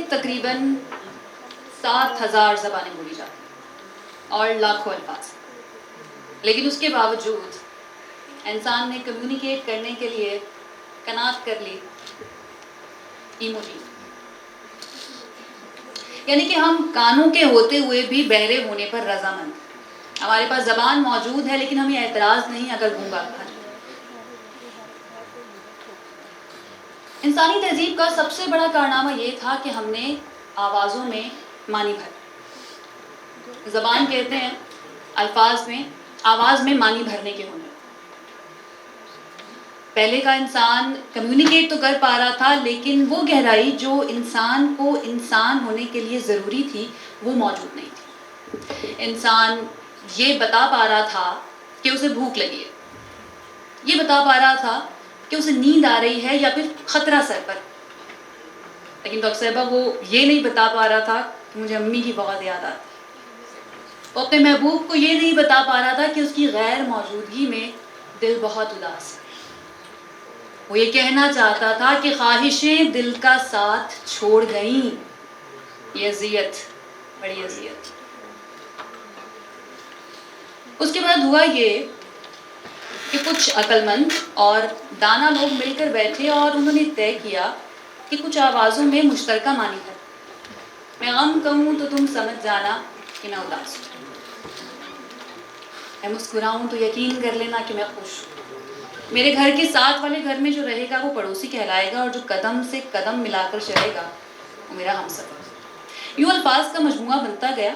تقریباً 7,000 زبانیں بولی جاتی ہیں اور لاکھوں الفاظ، لیکن اس کے باوجود انسان نے کمیونیکیٹ کرنے کے لیے کناٹ کر لی ایموجی، یعنی کہ ہم کانوں کے ہوتے ہوئے بھی بہرے ہونے پر رضامند، ہمارے پاس زبان موجود ہے لیکن ہمیں اعتراض نہیں اگر گونگا کھا جائے۔ انسانی تہذیب کا سب سے بڑا کارنامہ یہ تھا کہ ہم نے آوازوں میں معنی بھر، زبان کہتے ہیں الفاظ میں، آواز میں معنی بھرنے کے ہونے۔ پہلے کا انسان کمیونیکیٹ تو کر پا رہا تھا لیکن وہ گہرائی جو انسان کو انسان ہونے کے لیے ضروری تھی وہ موجود نہیں تھی۔ انسان یہ بتا پا رہا تھا کہ اسے بھوک لگی ہے، یہ بتا پا رہا تھا کہ اسے نیند آ رہی ہے یا پھر خطرہ سر پر، لیکن ڈاکٹر صاحبہ وہ یہ نہیں بتا پا رہا تھا کہ مجھے امی کی بہت یاد آتی ہے، وہ اپنے محبوب کو یہ نہیں بتا پا رہا تھا کہ اس کی غیر موجودگی میں دل بہت اداس ہے۔ وہ یہ کہنا چاہتا تھا کہ خواہشیں دل کا ساتھ چھوڑ گئیں، یہ اذیت، بڑی اذیت۔ اس کے بعد ہوا یہ کہ کچھ عقل مند اور دانا لوگ مل کر بیٹھے اور انہوں نے طے کیا کہ کچھ آوازوں میں مشترکہ معنی ہے۔ میں غم کہوں تو تم سمجھ جانا کہ میں اداس ہوں، میں مسکراؤں تو یقین کر لینا کہ میں خوش ہوں، میرے گھر کے ساتھ والے گھر میں جو رہے گا وہ پڑوسی کہلائے گا اور جو قدم سے قدم ملا کر چلے گا وہ میرا ہمسفر۔ یوں الفاظ کا مجموعہ بنتا گیا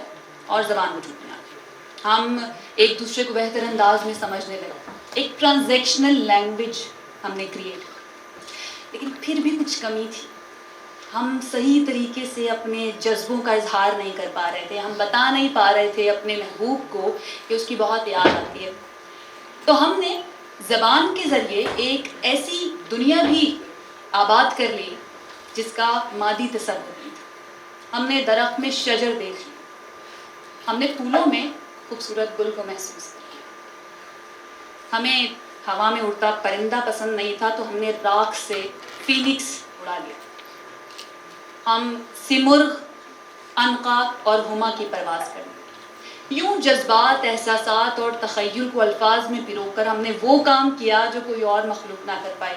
اور زبان وجود میں آ گئی۔ ہم ایک دوسرے کو بہتر انداز میں سمجھنے لگے، ایک ٹرانزیکشنل لینگویج ہم نے کریٹ کی، لیکن پھر بھی کچھ کمی تھی۔ ہم صحیح طریقے سے اپنے جذبوں کا اظہار نہیں کر پا رہے تھے، ہم بتا نہیں پا رہے تھے اپنے محبوب کو کہ اس کی بہت یاد آتی ہے۔ تو ہم نے زبان کے ذریعے ایک ایسی دنیا بھی آباد کر لی جس کا مادی تصور نہیں تھا۔ ہم نے درخت میں شجر دیکھ لی، ہم نے پھولوں میں خوبصورت گل کو محسوس کیا، ہمیں ہوا میں اڑتا پرندہ پسند نہیں تھا تو ہم نے راکھ سے فینکس اڑا لیا، ہم سمرغ، عنقا اور ہما کی پرواز کر لی۔ یوں جذبات، احساسات اور تخیل کو الفاظ میں پرو کر ہم نے وہ کام کیا جو کوئی اور مخلوق نہ کر پائی،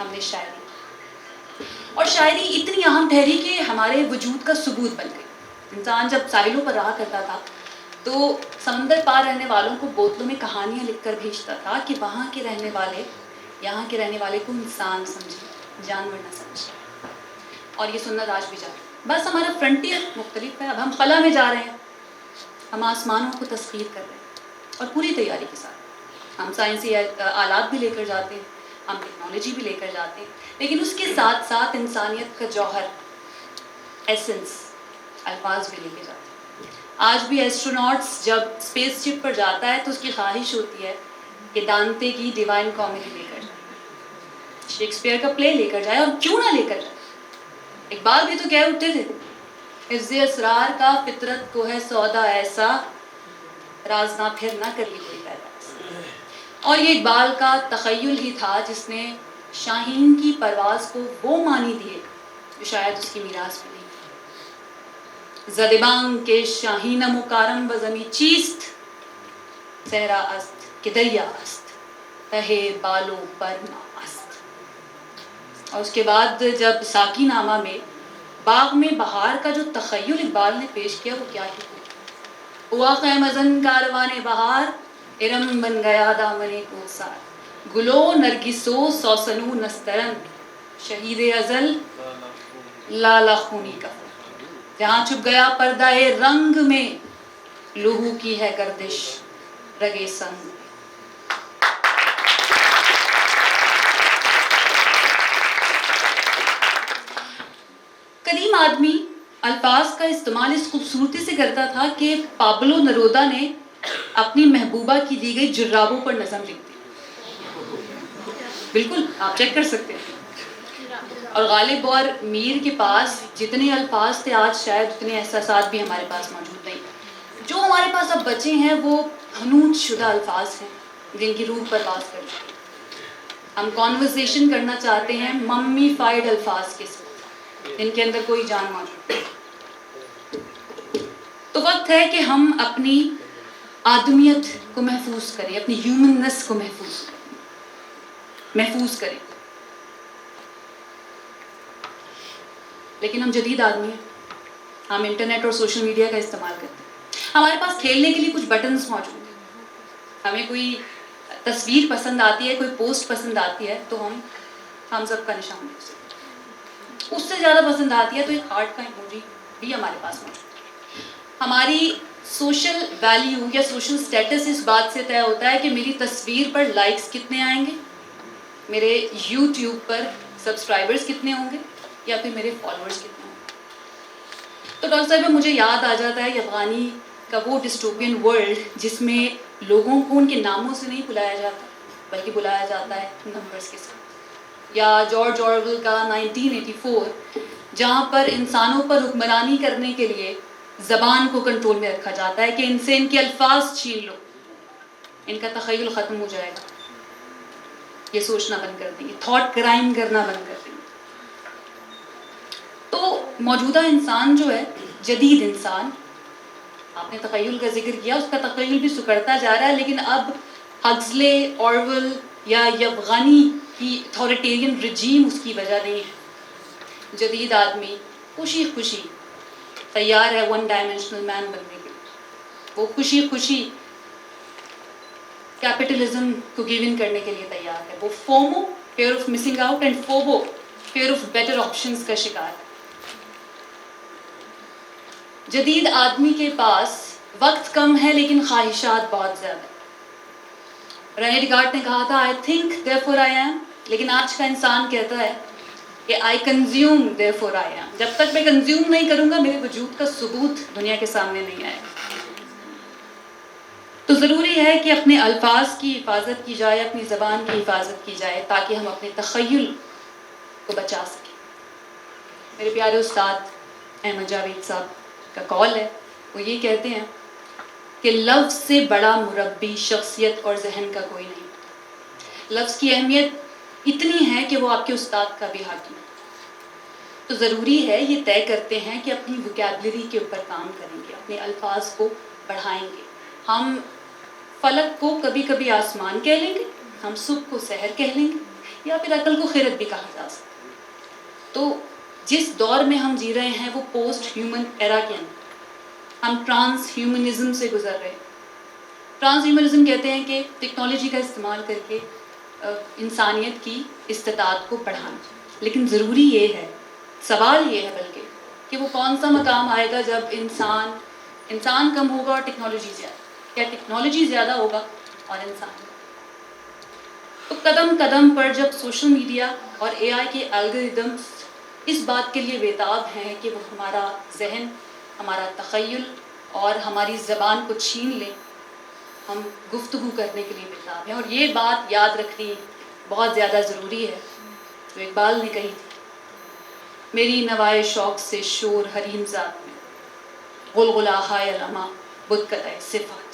ہم نے شاعری، اور شاعری اتنی اہم ٹھہری کہ ہمارے وجود کا ثبوت بن گئی۔ انسان جب ساحلوں پر رہا کرتا تھا تو سمندر پار رہنے والوں کو بوتلوں میں کہانیاں لکھ کر بھیجتا تھا کہ وہاں کے رہنے والے یہاں کے رہنے والے کو انسان سمجھے، جانور نہ سمجھے، اور یہ سنت آج بھی جاری ہے۔ بس ہمارا فرنٹیئر مختلف ہے، اب ہم خلا میں جا رہے ہیں، ہم آسمانوں کو تسخیر کر رہے ہیں اور پوری تیاری کے ساتھ۔ ہم سائنسی آلات بھی لے کر جاتے ہیں، ہم ٹیکنالوجی بھی لے کر جاتے ہیں، لیکن اس کے ساتھ ساتھ انسانیت کا جوہر، ایسنس، الفاظ بھی لے کے جاتے ہیں۔ آج بھی ایسٹروناٹس جب اسپیس شپ پر جاتا ہے تو اس کی خواہش ہوتی ہے کہ دانتے کی ڈیوائن کامیڈی لے کر جائے، شیکسپیئر کا پلے لے کر جائے، اور کیوں نہ لے کر جائے۔ اقبال بھی تو کہہ اٹھتے تھے، حفظ اسرار کا فطرت کو ہے سودا ایسا، راز نہ پھر نہ کری کوئی پیدا۔ اور یہ اقبال کا تخیل ہی تھا جس نے شاہین کی پرواز کو وہ معنی دیے جو شاید اس کی میراث میں نہیں تھی۔ زدبانگ کے شاہین مکارم بزمی چیست، صحرا است کہ دریا است، تہے بالو پر ما است۔ اور اس کے بعد جب ساقی نامہ میں باغ میں بہار کا جو تخیل اقبال نے پیش کیا وہ کیا ہی ہوا خیمزن کاروان بہار، ارم بن گیا دامن کوثر، گلو نرگسو سوسنو نسترن، شہید ازل لالا خونی کا، جہاں چھپ گیا پردہ رنگ میں، لوہو کی ہے گردش رگے سنگ۔ قدیم آدمی الفاظ کا استعمال اس خوبصورتی سے کرتا تھا کہ پابلو نرودا نے اپنی محبوبہ کی دی گئی جرابوں پر نظم لکھ دی۔ بالکل آپ چیک کر سکتے ہیں۔ اور غالب اور میر کے پاس جتنے الفاظ تھے آج شاید اتنے احساسات بھی ہمارے پاس موجود نہیں۔ جو ہمارے پاس اب بچے ہیں وہ حنوط شدہ الفاظ ہیں جن کی روح پرواز کر چکی ہے۔ ہم کانورسیشن کرنا چاہتے ہیں ممی فائڈ الفاظ کے ساتھ، ان کے اندر کوئی جان موجود نہیں. تو وقت ہے کہ ہم اپنی آدمیت کو محفوظ کریں, اپنی ہیومننس کو محفوظ کریں. لیکن ہم جدید آدمی ہیں, ہم انٹرنیٹ اور سوشل میڈیا کا استعمال کرتے ہیں. ہمارے پاس کھیلنے کے لیے کچھ بٹنز موجود ہیں. ہمیں کوئی تصویر پسند آتی ہے, کوئی پوسٹ پسند آتی ہے تو ہم تھمز اپ کا نشان دے سکتے ہیں. اس سے زیادہ پسند آتی ہے تو ایک ہارٹ کا ایموجی بھی ہمارے پاس موجود ہے. ہماری سوشل ویلیو یا سوشل سٹیٹس اس بات سے طے ہوتا ہے کہ میری تصویر پر لائکس کتنے آئیں گے, میرے یوٹیوب پر سبسکرائبرز کتنے ہوں گے, یا پھر میرے فالوورز کتنے ہوں گے. تو ڈاکٹر صاحب مجھے یاد آ جاتا ہے افغانی کا وہ ڈسٹوپین ورلڈ جس میں لوگوں کو ان کے ناموں سے نہیں بلایا جاتا بلکہ بلایا جاتا ہے نمبرز کے ساتھ. یا جارج آرویل کا 1984 جہاں پر انسانوں پر حکمرانی کرنے کے لیے زبان کو کنٹرول میں رکھا جاتا ہے کہ ان سے ان کے الفاظ چھین لو, ان کا تخیل ختم ہو جائے گا, یہ سوچنا بند کر دیں گے, تھاٹ کرائم کرنا بند کر دیں گے. تو موجودہ انسان جو ہے, جدید انسان, آپ نے تخیل کا ذکر کیا, اس کا تخیل بھی سکڑتا جا رہا ہے, لیکن اب ہگزلے, آرویل یا افغانی کی اتھارٹیرین رجیم اس کی وجہ نہیں ہے. جدید آدمی خوشی خوشی تیار ہے ون ڈائمینشنل مین بننے کے لیے. وہ خوشی خوشی کیپٹلزم کو گیو ان کرنے کے لیے تیار ہے. وہ FOMO, fear of missing out, and FOBO, fear of better options کا شکار ہے. جدید آدمی کے پاس وقت کم ہے لیکن خواہشات بہت زیادہ ہیں. رینے ڈیکارٹ نے کہا تھا I think therefore I am, لیکن آج کا انسان کہتا ہے کہ I consume therefore I am. جب تک میں کنزیوم نہیں کروں گا میرے وجود کا ثبوت دنیا کے سامنے نہیں آئے گا. تو ضروری ہے کہ اپنے الفاظ کی حفاظت کی جائے, اپنی زبان کی حفاظت کی جائے تاکہ ہم اپنے تخیل کو بچا سکیں. میرے پیارے استاد احمد جاوید صاحب کا قول ہے, وہ یہ کہتے ہیں کہ لفظ سے بڑا مربی شخصیت اور ذہن کا کوئی نہیں. لفظ کی اہمیت اتنی ہے کہ وہ آپ کے استاد کا بھی حاکم ہے. تو ضروری ہے یہ طے کرتے ہیں کہ اپنی وکیبلری کے اوپر کام کریں گے, اپنے الفاظ کو بڑھائیں گے. ہم فلک کو کبھی کبھی آسمان کہہ لیں گے, ہم صبح کو سحر کہہ لیں گے, یا پھر عقل کو خرد بھی کہا جا سکتا ہے. تو جس دور میں ہم جی رہے ہیں وہ پوسٹ ہیومن ایرا کے اندر ہم ٹرانس ہیومنزم سے گزر رہے ہیں. ٹرانس ہیومنزم کہتے ہیں کہ ٹیکنالوجی کا استعمال کر کے انسانیت کی استطاعت کو بڑھانا. لیکن ضروری یہ ہے, سوال یہ ہے بلکہ, کہ وہ کون سا مقام آئے گا جب انسان کم ہوگا اور ٹیکنالوجی زیادہ, کیا ٹیکنالوجی زیادہ ہوگا اور انسان. تو قدم قدم پر جب سوشل میڈیا اور AI کے الگوریدمس اس بات کے لیے بےتاب ہیں کہ وہ ہمارا ذہن, ہمارا تخیل اور ہماری زبان کو چھین لیں, ہم گفتگو کرنے کے لیے بےتاب ہیں. اور یہ بات یاد رکھنی بہت زیادہ ضروری ہے جو اقبال نے کہی تھی, میری نوائے شوق سے شور حریم زاد میں غلغلہ ہائے علما بدھ قطع صفات.